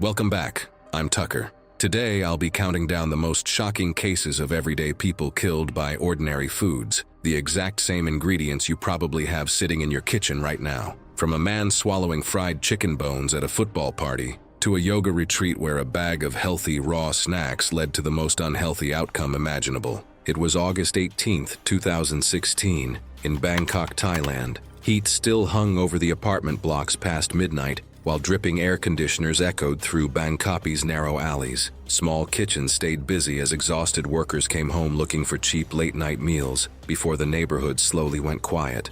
Welcome back. I'm Tucker. Today I'll be counting down the most shocking cases of everyday people killed by ordinary foods, the exact same ingredients you probably have sitting in your kitchen right now. From a man swallowing fried chicken bones at a football party, to a yoga retreat where a bag of healthy raw snacks led to the most unhealthy outcome imaginable. It was August 18, 2016, in Bangkok, Thailand. Heat still hung over the apartment blocks past midnight, while dripping air conditioners echoed through Bangkok's narrow alleys. Small kitchens stayed busy as exhausted workers came home looking for cheap late-night meals before the neighborhood slowly went quiet.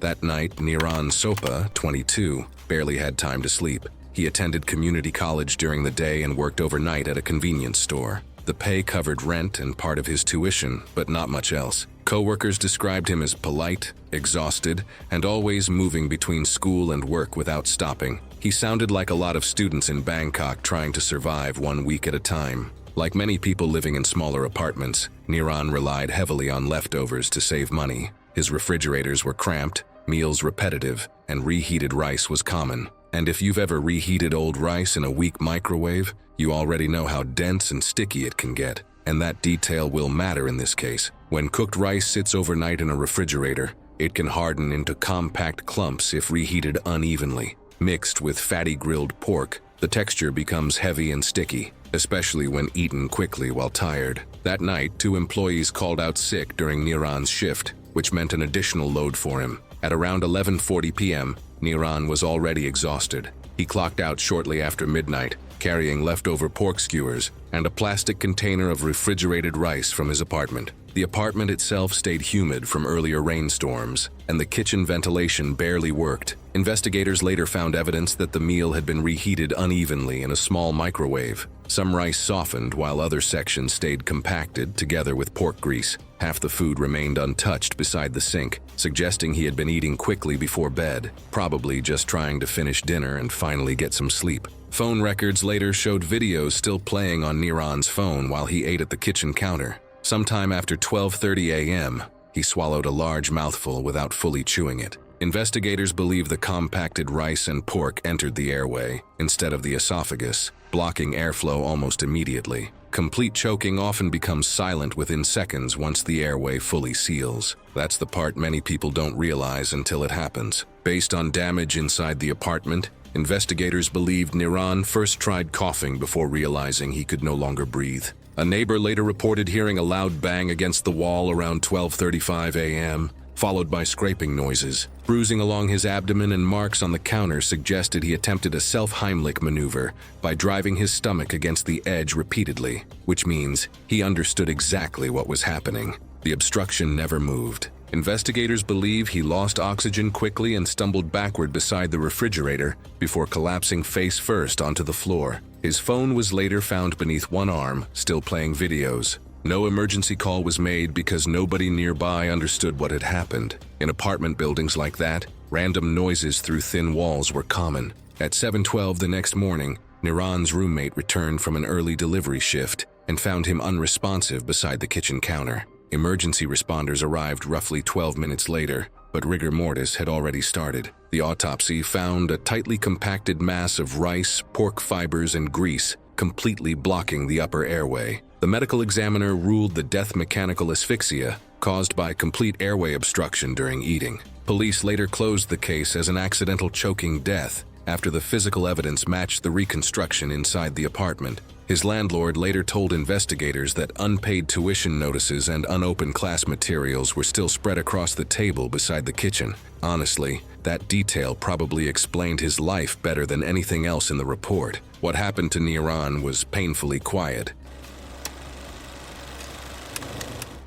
That night, Niran Sopa, 22, barely had time to sleep. He attended community college during the day and worked overnight at a convenience store. The pay covered rent and part of his tuition, but not much else. Co-workers described him as polite, exhausted, and always moving between school and work without stopping. He sounded like a lot of students in Bangkok trying to survive 1 week at a time. Like many people living in smaller apartments, Niran relied heavily on leftovers to save money. His refrigerators were cramped, meals repetitive, and reheated rice was common. And if you've ever reheated old rice in a weak microwave, you already know how dense and sticky it can get. And that detail will matter in this case. When cooked rice sits overnight in a refrigerator, it can harden into compact clumps if reheated unevenly. Mixed with fatty grilled pork, the texture becomes heavy and sticky, especially when eaten quickly while tired. That night, 2 employees called out sick during Niran's shift, which meant an additional load for him. At around 11:40 p.m., Niran was already exhausted. He clocked out shortly after midnight, carrying leftover pork skewers and a plastic container of refrigerated rice from his apartment. The apartment itself stayed humid from earlier rainstorms, and the kitchen ventilation barely worked. Investigators later found evidence that the meal had been reheated unevenly in a small microwave. Some rice softened while other sections stayed compacted together with pork grease. Half the food remained untouched beside the sink, suggesting he had been eating quickly before bed, probably just trying to finish dinner and finally get some sleep. Phone records later showed videos still playing on Niran's phone while he ate at the kitchen counter. Sometime after 12:30 a.m., he swallowed a large mouthful without fully chewing it. Investigators believe the compacted rice and pork entered the airway instead of the esophagus, blocking airflow almost immediately. Complete choking often becomes silent within seconds once the airway fully seals. That's the part many people don't realize until it happens. Based on damage inside the apartment, investigators believed Niran first tried coughing before realizing he could no longer breathe. A neighbor later reported hearing a loud bang against the wall around 12:35 a.m., followed by scraping noises. Bruising along his abdomen and marks on the counter suggested he attempted a self-Heimlich maneuver by driving his stomach against the edge repeatedly, which means he understood exactly what was happening. The obstruction never moved. Investigators believe he lost oxygen quickly and stumbled backward beside the refrigerator before collapsing face first onto the floor. His phone was later found beneath one arm, still playing videos. No emergency call was made because nobody nearby understood what had happened. In apartment buildings like that, random noises through thin walls were common. At 7:12 the next morning, Niran's roommate returned from an early delivery shift and found him unresponsive beside the kitchen counter. Emergency responders arrived roughly 12 minutes later, but rigor mortis had already started. The autopsy found a tightly compacted mass of rice, pork fibers, and grease, completely blocking the upper airway. The medical examiner ruled the death mechanical asphyxia, caused by complete airway obstruction during eating. Police later closed the case as an accidental choking death after the physical evidence matched the reconstruction inside the apartment. His landlord later told investigators that unpaid tuition notices and unopened class materials were still spread across the table beside the kitchen. Honestly, that detail probably explained his life better than anything else in the report. What happened to Niran was painfully quiet.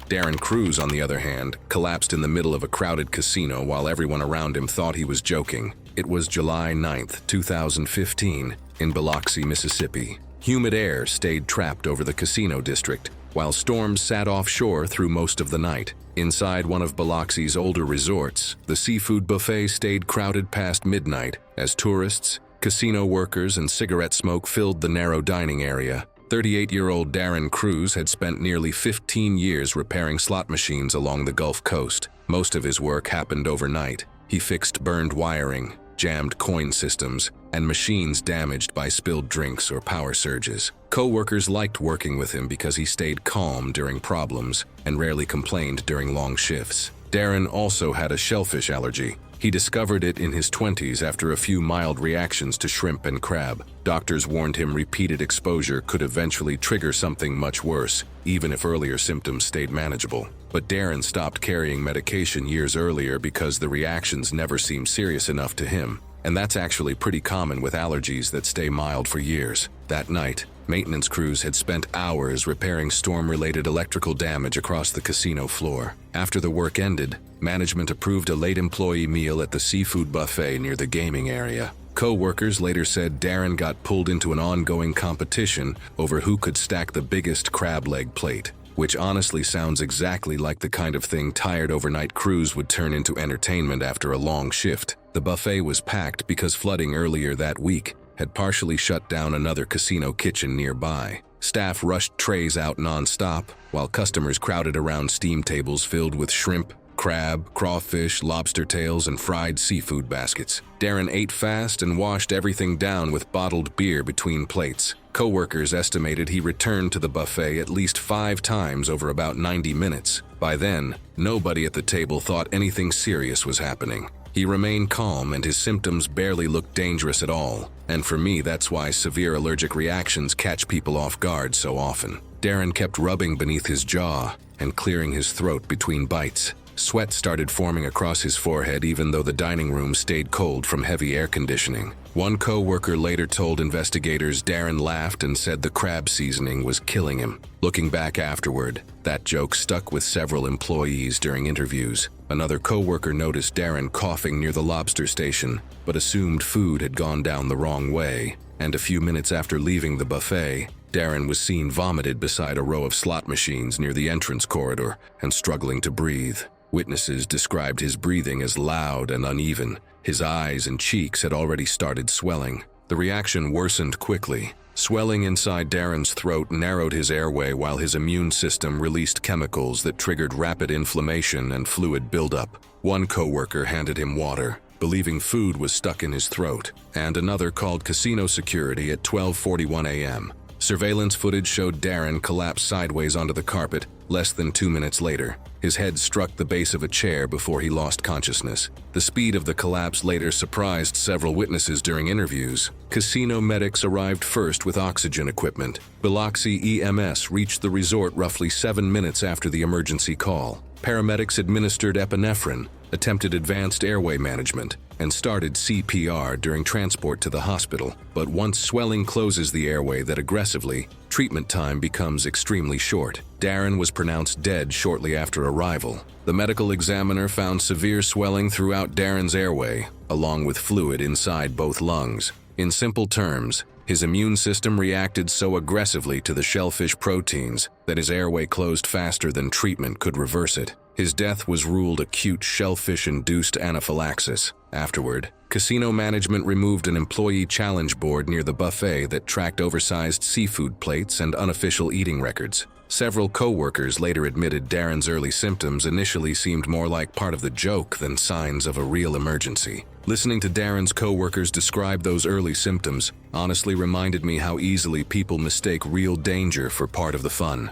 Darren Cruz, on the other hand, collapsed in the middle of a crowded casino while everyone around him thought he was joking. It was July 9, 2015, in Biloxi, Mississippi. Humid air stayed trapped over the casino district, while storms sat offshore through most of the night. Inside one of Biloxi's older resorts, the seafood buffet stayed crowded past midnight as tourists, casino workers, and cigarette smoke filled the narrow dining area. 38-year-old Darren Cruz had spent nearly 15 years repairing slot machines along the Gulf Coast. Most of his work happened overnight. He fixed burned wiring, jammed coin systems, and machines damaged by spilled drinks or power surges. Co-workers liked working with him because he stayed calm during problems and rarely complained during long shifts. Darren also had a shellfish allergy. He discovered it in his 20s after a few mild reactions to shrimp and crab. Doctors warned him repeated exposure could eventually trigger something much worse, even if earlier symptoms stayed manageable. But Darren stopped carrying medication years earlier because the reactions never seemed serious enough to him. And that's actually pretty common with allergies that stay mild for years. That night, maintenance crews had spent hours repairing storm-related electrical damage across the casino floor. After the work ended, management approved a late employee meal at the seafood buffet near the gaming area. Co-workers later said Darren got pulled into an ongoing competition over who could stack the biggest crab leg plate, which honestly sounds exactly like the kind of thing tired overnight crews would turn into entertainment after a long shift. The buffet was packed because flooding earlier that week had partially shut down another casino kitchen nearby. Staff rushed trays out non-stop, while customers crowded around steam tables filled with shrimp, crab, crawfish, lobster tails, and fried seafood baskets. Darren ate fast and washed everything down with bottled beer between plates. Co-workers estimated he returned to the buffet at least 5 times over about 90 minutes. By then, nobody at the table thought anything serious was happening. He remained calm and his symptoms barely looked dangerous at all. And for me, that's why severe allergic reactions catch people off guard so often. Darren kept rubbing beneath his jaw and clearing his throat between bites. Sweat started forming across his forehead even though the dining room stayed cold from heavy air conditioning. One co-worker later told investigators Darren laughed and said the crab seasoning was killing him. Looking back afterward, that joke stuck with several employees during interviews. Another co-worker noticed Darren coughing near the lobster station, but assumed food had gone down the wrong way. And a few minutes after leaving the buffet, Darren was seen vomited beside a row of slot machines near the entrance corridor and struggling to breathe. Witnesses described his breathing as loud and uneven. His eyes and cheeks had already started swelling. The reaction worsened quickly. Swelling inside Darren's throat narrowed his airway while his immune system released chemicals that triggered rapid inflammation and fluid buildup. One co-worker handed him water, believing food was stuck in his throat, and another called casino security at 12:41 a.m. Surveillance footage showed Darren collapse sideways onto the carpet less than 2 minutes later. His head struck the base of a chair before he lost consciousness. The speed of the collapse later surprised several witnesses during interviews. Casino medics arrived first with oxygen equipment. Biloxi EMS reached the resort roughly 7 minutes after the emergency call. Paramedics administered epinephrine, attempted advanced airway management, and started CPR during transport to the hospital. But once swelling closes the airway that aggressively, treatment time becomes extremely short. Darren was pronounced dead shortly after arrival. The medical examiner found severe swelling throughout Darren's airway, along with fluid inside both lungs. In simple terms, his immune system reacted so aggressively to the shellfish proteins that his airway closed faster than treatment could reverse it. His death was ruled acute shellfish-induced anaphylaxis. Afterward, casino management removed an employee challenge board near the buffet that tracked oversized seafood plates and unofficial eating records. Several co-workers later admitted Darren's early symptoms initially seemed more like part of the joke than signs of a real emergency. Listening to Darren's co-workers describe those early symptoms honestly reminded me how easily people mistake real danger for part of the fun.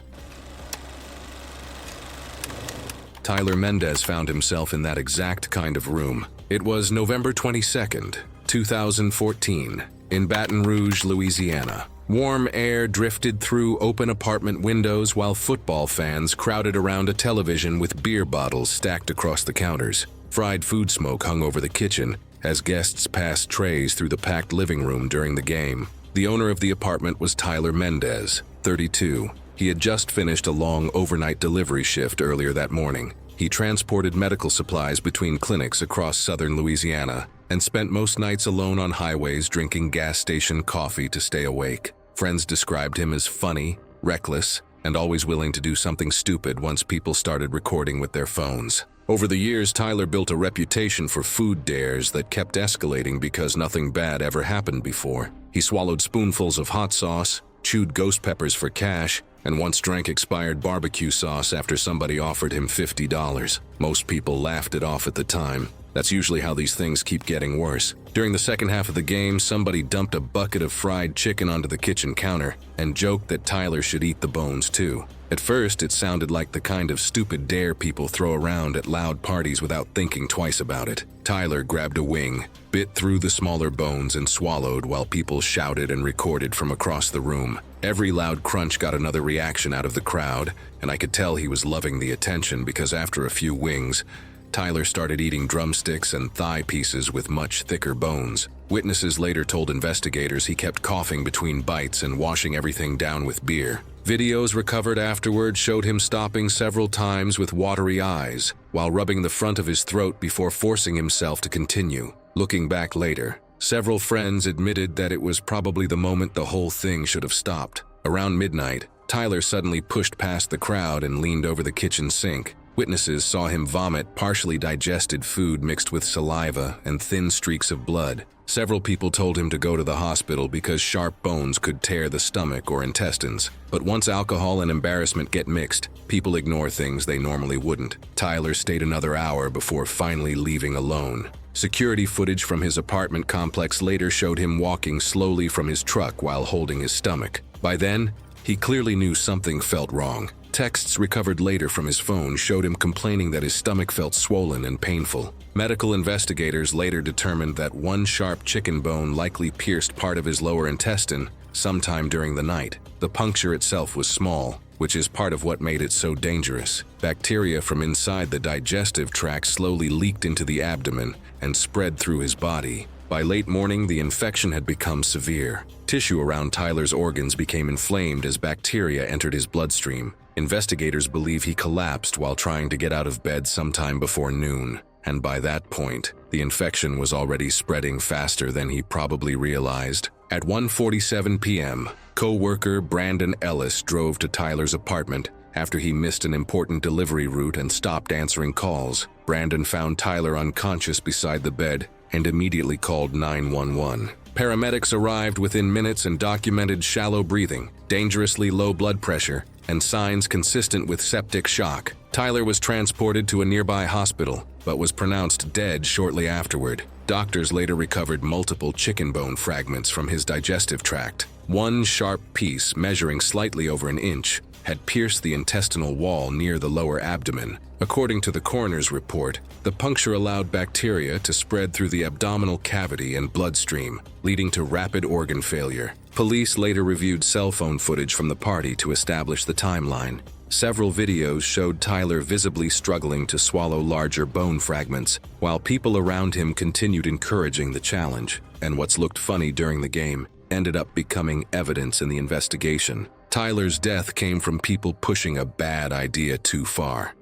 Tyler Mendez found himself in that exact kind of room. It was November 22nd, 2014, in Baton Rouge, Louisiana. Warm air drifted through open apartment windows while football fans crowded around a television with beer bottles stacked across the counters. Fried food smoke hung over the kitchen as guests passed trays through the packed living room during the game. The owner of the apartment was Tyler Mendez, 32. He had just finished a long overnight delivery shift earlier that morning. He transported medical supplies between clinics across southern Louisiana and spent most nights alone on highways drinking gas station coffee to stay awake. Friends described him as funny, reckless, and always willing to do something stupid once people started recording with their phones. Over the years, Tyler built a reputation for food dares that kept escalating because nothing bad ever happened before. He swallowed spoonfuls of hot sauce, chewed ghost peppers for cash, and once drank expired barbecue sauce after somebody offered him $50. Most people laughed it off at the time, That's usually how these things keep getting worse. During the second half of the game, somebody dumped a bucket of fried chicken onto the kitchen counter and joked that Tyler should eat the bones too. At first, it sounded like the kind of stupid dare people throw around at loud parties without thinking twice about it. Tyler grabbed a wing, bit through the smaller bones and swallowed while people shouted and recorded from across the room. Every loud crunch got another reaction out of the crowd, and I could tell he was loving the attention because after a few wings, Tyler started eating drumsticks and thigh pieces with much thicker bones. Witnesses later told investigators he kept coughing between bites and washing everything down with beer. Videos recovered afterward showed him stopping several times with watery eyes while rubbing the front of his throat before forcing himself to continue. Looking back later, several friends admitted that it was probably the moment the whole thing should have stopped. Around midnight, Tyler suddenly pushed past the crowd and leaned over the kitchen sink. Witnesses saw him vomit partially digested food mixed with saliva and thin streaks of blood. Several people told him to go to the hospital because sharp bones could tear the stomach or intestines. But once alcohol and embarrassment get mixed, people ignore things they normally wouldn't. Tyler stayed another hour before finally leaving alone. Security footage from his apartment complex later showed him walking slowly from his truck while holding his stomach. By then, he clearly knew something felt wrong. Texts recovered later from his phone showed him complaining that his stomach felt swollen and painful. Medical investigators later determined that one sharp chicken bone likely pierced part of his lower intestine sometime during the night. The puncture itself was small, which is part of what made it so dangerous. Bacteria from inside the digestive tract slowly leaked into the abdomen and spread through his body. By late morning, the infection had become severe. Tissue around Tyler's organs became inflamed as bacteria entered his bloodstream. Investigators believe he collapsed while trying to get out of bed sometime before noon, and by that point, the infection was already spreading faster than he probably realized. At 1:47 p.m., co-worker Brandon Ellis drove to Tyler's apartment after he missed an important delivery route and stopped answering calls. Brandon found Tyler unconscious beside the bed and immediately called 911. Paramedics arrived within minutes and documented shallow breathing, dangerously low blood pressure, and signs consistent with septic shock. Tyler was transported to a nearby hospital, but was pronounced dead shortly afterward. Doctors later recovered multiple chicken bone fragments from his digestive tract. One sharp piece, measuring slightly over an inch, had pierced the intestinal wall near the lower abdomen. According to the coroner's report, the puncture allowed bacteria to spread through the abdominal cavity and bloodstream, leading to rapid organ failure. Police later reviewed cell phone footage from the party to establish the timeline. Several videos showed Tyler visibly struggling to swallow larger bone fragments, while people around him continued encouraging the challenge. And what's looked funny during the game ended up becoming evidence in the investigation. Tyler's death came from people pushing a bad idea too far.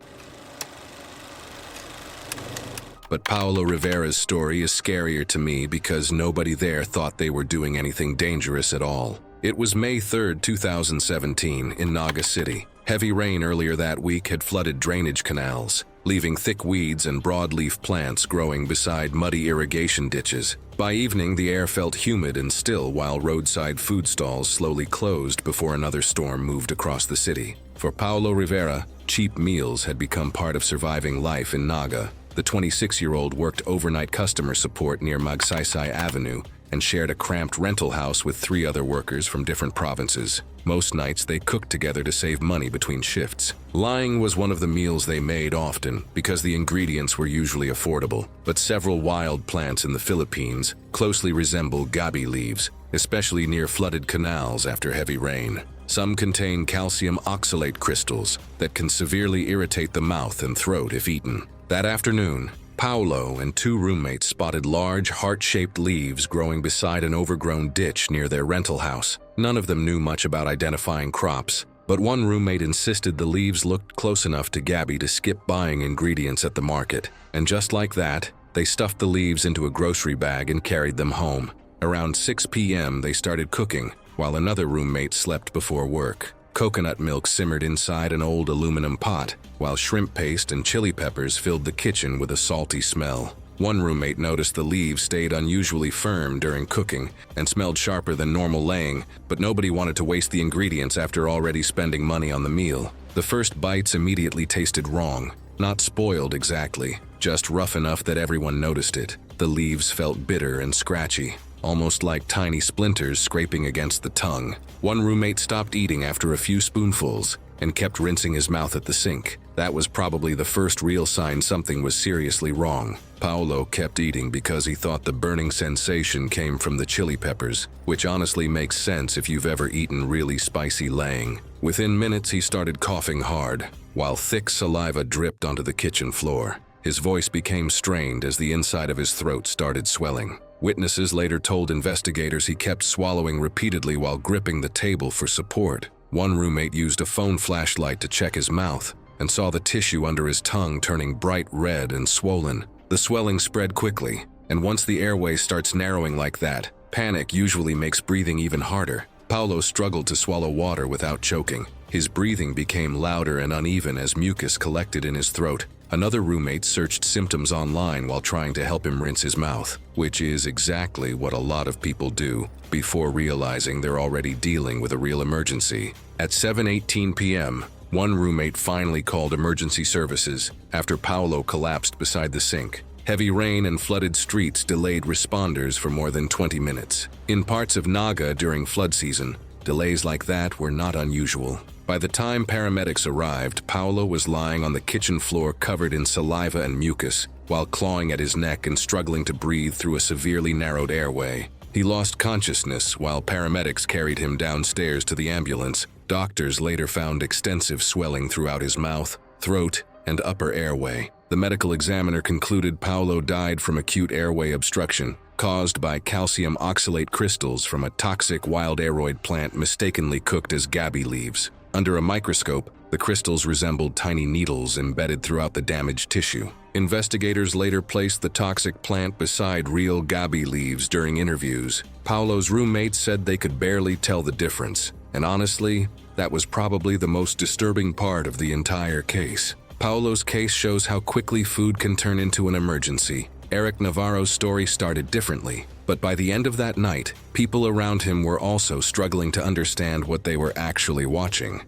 But Paulo Rivera's story is scarier to me because nobody there thought they were doing anything dangerous at all. It was May 3, 2017, in Naga City. Heavy rain earlier that week had flooded drainage canals, leaving thick weeds and broadleaf plants growing beside muddy irrigation ditches. By evening, the air felt humid and still while roadside food stalls slowly closed before another storm moved across the city. For Paulo Rivera, cheap meals had become part of surviving life in Naga. The 26-year-old worked overnight customer support near Magsaysay Avenue and shared a cramped rental house with 3 other workers from different provinces. Most nights they cooked together to save money between shifts. Lying was one of the meals they made often because the ingredients were usually affordable. But several wild plants in the Philippines closely resemble gabi leaves, especially near flooded canals after heavy rain. Some contain calcium oxalate crystals that can severely irritate the mouth and throat if eaten. That afternoon, Paulo and 2 roommates spotted large, heart-shaped leaves growing beside an overgrown ditch near their rental house. None of them knew much about identifying crops, but one roommate insisted the leaves looked close enough to Gabby to skip buying ingredients at the market. And just like that, they stuffed the leaves into a grocery bag and carried them home. Around 6 p.m., they started cooking, while another roommate slept before work. Coconut milk simmered inside an old aluminum pot, while shrimp paste and chili peppers filled the kitchen with a salty smell. One roommate noticed the leaves stayed unusually firm during cooking and smelled sharper than normal laying, but nobody wanted to waste the ingredients after already spending money on the meal. The first bites immediately tasted wrong. Not spoiled exactly, just rough enough that everyone noticed it. The leaves felt bitter and scratchy, almost like tiny splinters scraping against the tongue. One roommate stopped eating after a few spoonfuls and kept rinsing his mouth at the sink. That was probably the first real sign something was seriously wrong. Paolo kept eating because he thought the burning sensation came from the chili peppers, which honestly makes sense if you've ever eaten really spicy laying. Within minutes, he started coughing hard, while thick saliva dripped onto the kitchen floor. His voice became strained as the inside of his throat started swelling. Witnesses later told investigators he kept swallowing repeatedly while gripping the table for support. One roommate used a phone flashlight to check his mouth and saw the tissue under his tongue turning bright red and swollen. The swelling spread quickly, and once the airway starts narrowing like that, panic usually makes breathing even harder. Paolo struggled to swallow water without choking. His breathing became louder and uneven as mucus collected in his throat. Another roommate searched symptoms online while trying to help him rinse his mouth, which is exactly what a lot of people do before realizing they're already dealing with a real emergency. At 7:18 p.m., one roommate finally called emergency services after Paolo collapsed beside the sink. Heavy rain and flooded streets delayed responders for more than 20 minutes. In parts of Naga during flood season, delays like that were not unusual. By the time paramedics arrived, Paolo was lying on the kitchen floor covered in saliva and mucus, while clawing at his neck and struggling to breathe through a severely narrowed airway. He lost consciousness while paramedics carried him downstairs to the ambulance. Doctors later found extensive swelling throughout his mouth, throat, and upper airway. The medical examiner concluded Paolo died from acute airway obstruction caused by calcium oxalate crystals from a toxic wild aroid plant mistakenly cooked as gabi leaves. Under a microscope, the crystals resembled tiny needles embedded throughout the damaged tissue. Investigators later placed the toxic plant beside real gabi leaves during interviews. Paolo's roommates said they could barely tell the difference, and honestly, that was probably the most disturbing part of the entire case. Paolo's case shows how quickly food can turn into an emergency. Eric Navarro's story started differently, but by the end of that night, people around him were also struggling to understand what they were actually watching.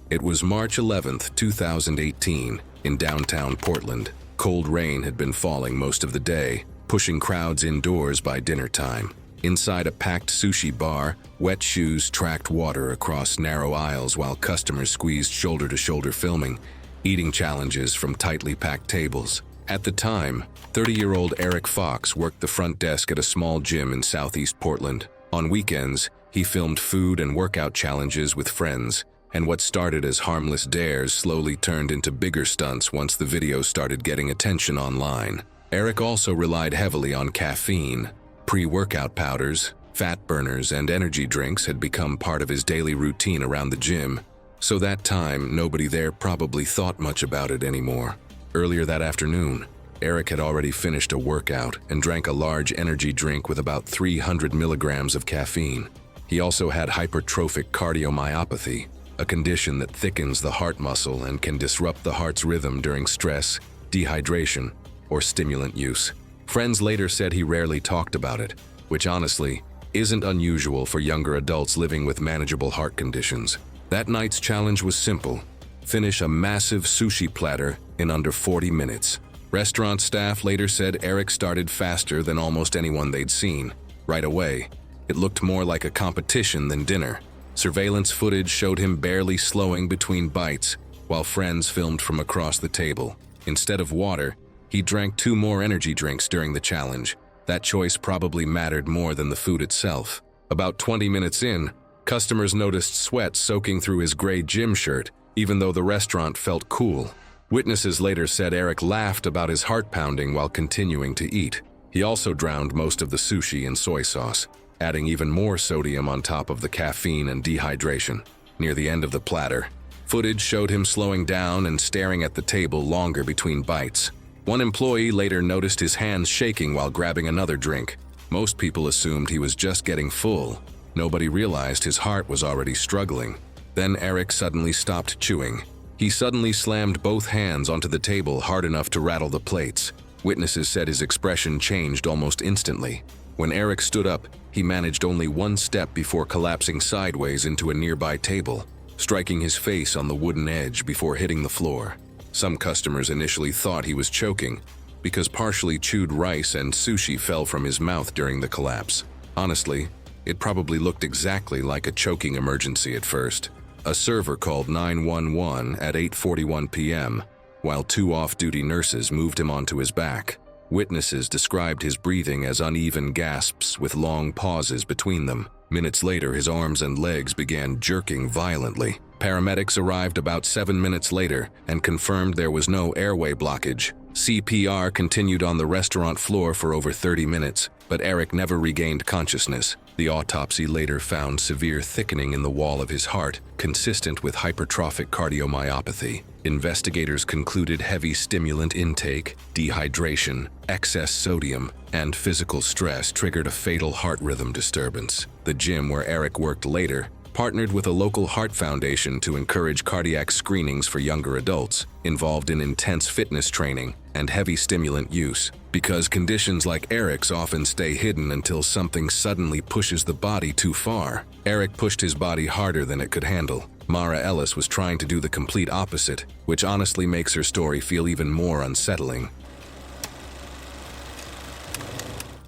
It was March 11, 2018, in downtown Portland. Cold rain had been falling most of the day, pushing crowds indoors by dinner time. Inside a packed sushi bar, wet shoes tracked water across narrow aisles while customers squeezed shoulder-to-shoulder filming, eating challenges from tightly packed tables. At the time, 30-year-old Eric Fox worked the front desk at a small gym in southeast Portland. On weekends, he filmed food and workout challenges with friends, and what started as harmless dares slowly turned into bigger stunts once the videos started getting attention online. Eric also relied heavily on caffeine. Pre-workout powders, fat burners, and energy drinks had become part of his daily routine around the gym, so that time nobody there probably thought much about it anymore. Earlier that afternoon, Eric had already finished a workout and drank a large energy drink with about 300 milligrams of caffeine. He also had hypertrophic cardiomyopathy, a condition that thickens the heart muscle and can disrupt the heart's rhythm during stress, dehydration, or stimulant use. Friends later said he rarely talked about it, which honestly isn't unusual for younger adults living with manageable heart conditions. That night's challenge was simple: finish a massive sushi platter in under 40 minutes. Restaurant staff later said Eric started faster than almost anyone they'd seen. Right away, it looked more like a competition than dinner. Surveillance footage showed him barely slowing between bites, while friends filmed from across the table. Instead of water, he drank 2 more energy drinks during the challenge. That choice probably mattered more than the food itself. About 20 minutes in, customers noticed sweat soaking through his gray gym shirt, even though the restaurant felt cool. Witnesses later said Eric laughed about his heart pounding while continuing to eat. He also drowned most of the sushi in soy sauce, adding even more sodium on top of the caffeine and dehydration. Near the end of the platter, footage showed him slowing down and staring at the table longer between bites. One employee later noticed his hands shaking while grabbing another drink. Most people assumed he was just getting full. Nobody realized his heart was already struggling. Then Eric suddenly stopped chewing. He suddenly slammed both hands onto the table hard enough to rattle the plates. Witnesses said his expression changed almost instantly. When Eric stood up, he managed only one step before collapsing sideways into a nearby table, striking his face on the wooden edge before hitting the floor. Some customers initially thought he was choking because partially chewed rice and sushi fell from his mouth during the collapse. Honestly, it probably looked exactly like a choking emergency at first. A server called 911 at 8:41 p.m., while two off-duty nurses moved him onto his back. Witnesses described his breathing as uneven gasps with long pauses between them. Minutes later, his arms and legs began jerking violently. Paramedics arrived about 7 minutes later and confirmed there was no airway blockage. CPR continued on the restaurant floor for over 30 minutes, but Eric never regained consciousness. The autopsy later found severe thickening in the wall of his heart, consistent with hypertrophic cardiomyopathy. Investigators concluded heavy stimulant intake, dehydration, excess sodium, and physical stress triggered a fatal heart rhythm disturbance. The gym where Eric worked later partnered with a local heart foundation to encourage cardiac screenings for younger adults involved in intense fitness training and heavy stimulant use. Because conditions like Eric's often stay hidden until something suddenly pushes the body too far, Eric pushed his body harder than it could handle. Mara Ellis was trying to do the complete opposite, which honestly makes her story feel even more unsettling.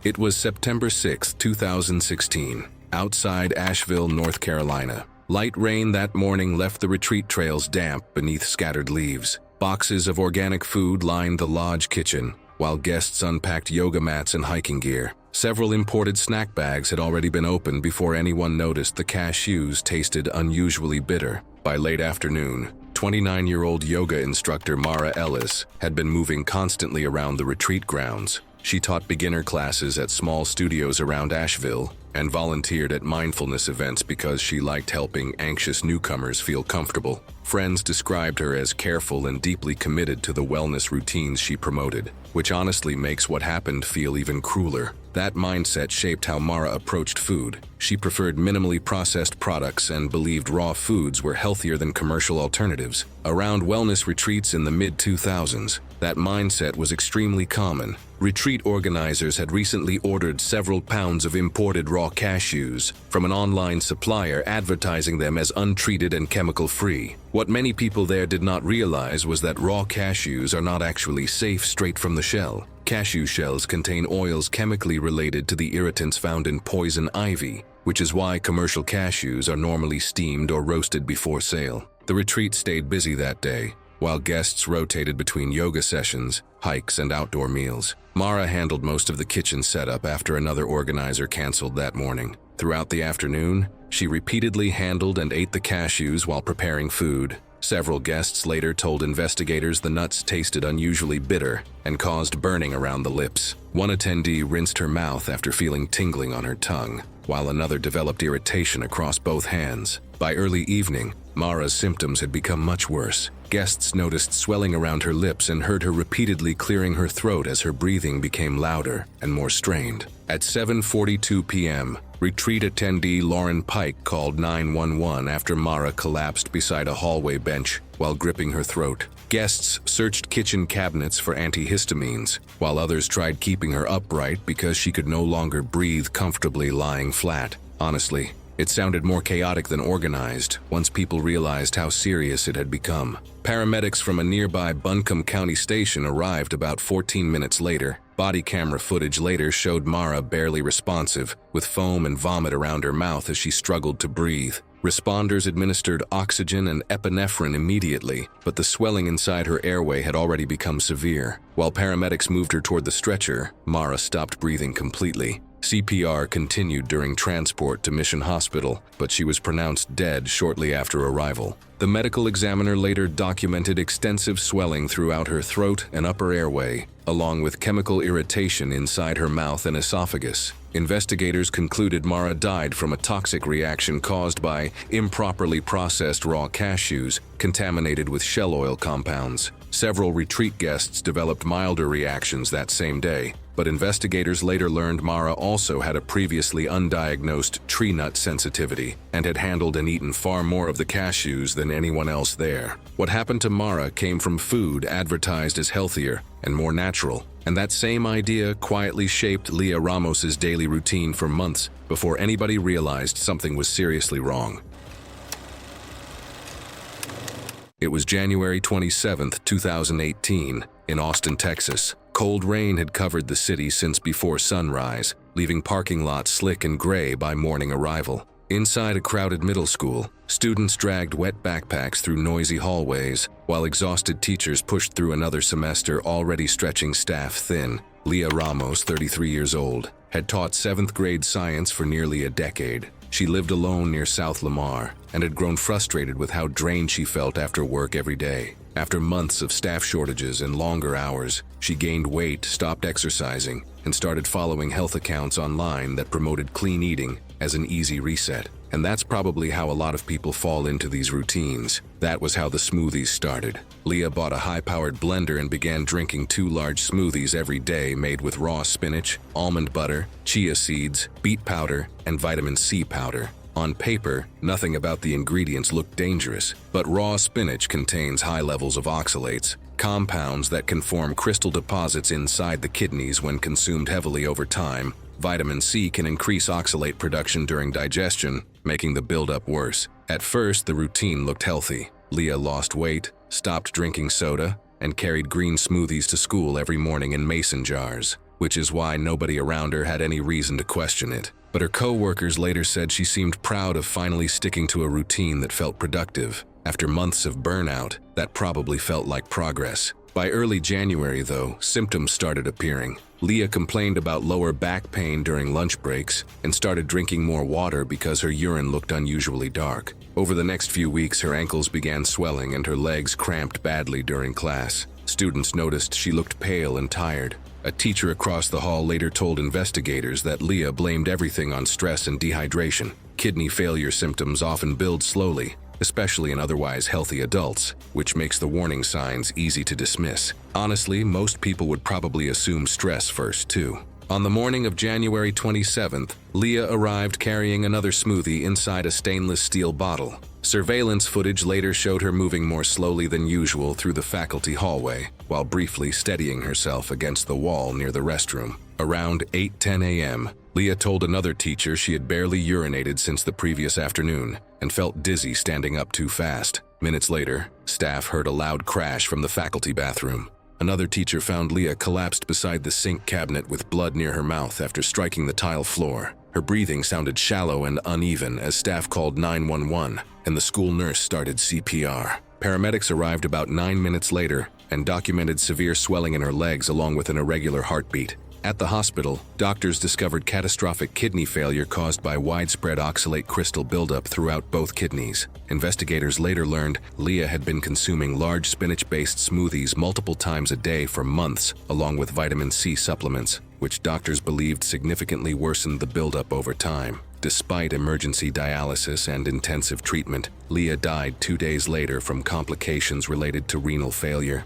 It was September 6, 2016. Outside Asheville, North Carolina. Light rain that morning left the retreat trails damp beneath scattered leaves. Boxes of organic food lined the lodge kitchen, while guests unpacked yoga mats and hiking gear. Several imported snack bags had already been opened before anyone noticed the cashews tasted unusually bitter. By late afternoon, 29-year-old yoga instructor Mara Ellis had been moving constantly around the retreat grounds. She taught beginner classes at small studios around Asheville and volunteered at mindfulness events because she liked helping anxious newcomers feel comfortable. Friends described her as careful and deeply committed to the wellness routines she promoted, which honestly makes what happened feel even crueler. That mindset shaped how Mara approached food. She preferred minimally processed products and believed raw foods were healthier than commercial alternatives. Around wellness retreats in the mid-2000s, that mindset was extremely common. Retreat organizers had recently ordered several pounds of imported raw cashews from an online supplier advertising them as untreated and chemical-free. What many people there did not realize was that raw cashews are not actually safe straight from the shell. Cashew shells contain oils chemically related to the irritants found in poison ivy, which is why commercial cashews are normally steamed or roasted before sale. The retreat stayed busy that day, while guests rotated between yoga sessions, hikes, and outdoor meals. Mara handled most of the kitchen setup after another organizer canceled that morning. Throughout the afternoon, she repeatedly handled and ate the cashews while preparing food. Several guests later told investigators the nuts tasted unusually bitter and caused burning around the lips. One attendee rinsed her mouth after feeling tingling on her tongue, while another developed irritation across both hands. By early evening, Mara's symptoms had become much worse. Guests noticed swelling around her lips and heard her repeatedly clearing her throat as her breathing became louder and more strained. At 7:42 p.m., retreat attendee Lauren Pike called 911 after Mara collapsed beside a hallway bench while gripping her throat. Guests searched kitchen cabinets for antihistamines, while others tried keeping her upright because she could no longer breathe comfortably lying flat. Honestly, it sounded more chaotic than organized once people realized how serious it had become. Paramedics from a nearby Buncombe County station arrived about 14 minutes later. Body camera footage later showed Mara barely responsive, with foam and vomit around her mouth as she struggled to breathe. Responders administered oxygen and epinephrine immediately, but the swelling inside her airway had already become severe. While paramedics moved her toward the stretcher, Mara stopped breathing completely. CPR continued during transport to Mission Hospital, but she was pronounced dead shortly after arrival. The medical examiner later documented extensive swelling throughout her throat and upper airway, along with chemical irritation inside her mouth and esophagus. Investigators concluded Mara died from a toxic reaction caused by improperly processed raw cashews contaminated with shell oil compounds. Several retreat guests developed milder reactions that same day, but investigators later learned Mara also had a previously undiagnosed tree nut sensitivity and had handled and eaten far more of the cashews than anyone else there. What happened to Mara came from food advertised as healthier and more natural, and that same idea quietly shaped Leah Ramos's daily routine for months before anybody realized something was seriously wrong. It was January 27, 2018, in Austin, Texas. Cold rain had covered the city since before sunrise, leaving parking lots slick and gray by morning arrival. Inside a crowded middle school, students dragged wet backpacks through noisy hallways, while exhausted teachers pushed through another semester already stretching staff thin. Leah Ramos, 33 years old, had taught 7th grade science for nearly a decade. She lived alone near South Lamar and had grown frustrated with how drained she felt after work every day. After months of staff shortages and longer hours, she gained weight, stopped exercising, and started following health accounts online that promoted clean eating as an easy reset. And that's probably how a lot of people fall into these routines. That was how the smoothies started. Leah bought a high-powered blender and began drinking 2 large smoothies every day made with raw spinach, almond butter, chia seeds, beet powder, and vitamin C powder. On paper, nothing about the ingredients looked dangerous, but raw spinach contains high levels of oxalates, compounds that can form crystal deposits inside the kidneys when consumed heavily over time. Vitamin C can increase oxalate production during digestion, making the buildup worse. At first, the routine looked healthy. Leah lost weight, stopped drinking soda, and carried green smoothies to school every morning in mason jars, which is why nobody around her had any reason to question it. But her co-workers later said she seemed proud of finally sticking to a routine that felt productive. After months of burnout, that probably felt like progress. By early January, though, symptoms started appearing. Leah complained about lower back pain during lunch breaks and started drinking more water because her urine looked unusually dark. Over the next few weeks, her ankles began swelling and her legs cramped badly during class. Students noticed she looked pale and tired. A teacher across the hall later told investigators that Leah blamed everything on stress and dehydration. Kidney failure symptoms often build slowly, especially in otherwise healthy adults, which makes the warning signs easy to dismiss. Honestly, most people would probably assume stress first, too. On the morning of January 27th, Leah arrived carrying another smoothie inside a stainless steel bottle. Surveillance footage later showed her moving more slowly than usual through the faculty hallway, while briefly steadying herself against the wall near the restroom. Around 8:10 a.m., Leah told another teacher she had barely urinated since the previous afternoon and felt dizzy standing up too fast. Minutes later, staff heard a loud crash from the faculty bathroom. Another teacher found Leah collapsed beside the sink cabinet with blood near her mouth after striking the tile floor. Her breathing sounded shallow and uneven as staff called 911 and the school nurse started CPR. Paramedics arrived about 9 minutes later and documented severe swelling in her legs along with an irregular heartbeat. At the hospital, doctors discovered catastrophic kidney failure caused by widespread oxalate crystal buildup throughout both kidneys. Investigators later learned Leah had been consuming large spinach-based smoothies multiple times a day for months, along with vitamin C supplements, which doctors believed significantly worsened the buildup over time. Despite emergency dialysis and intensive treatment, Leah died 2 days later from complications related to renal failure.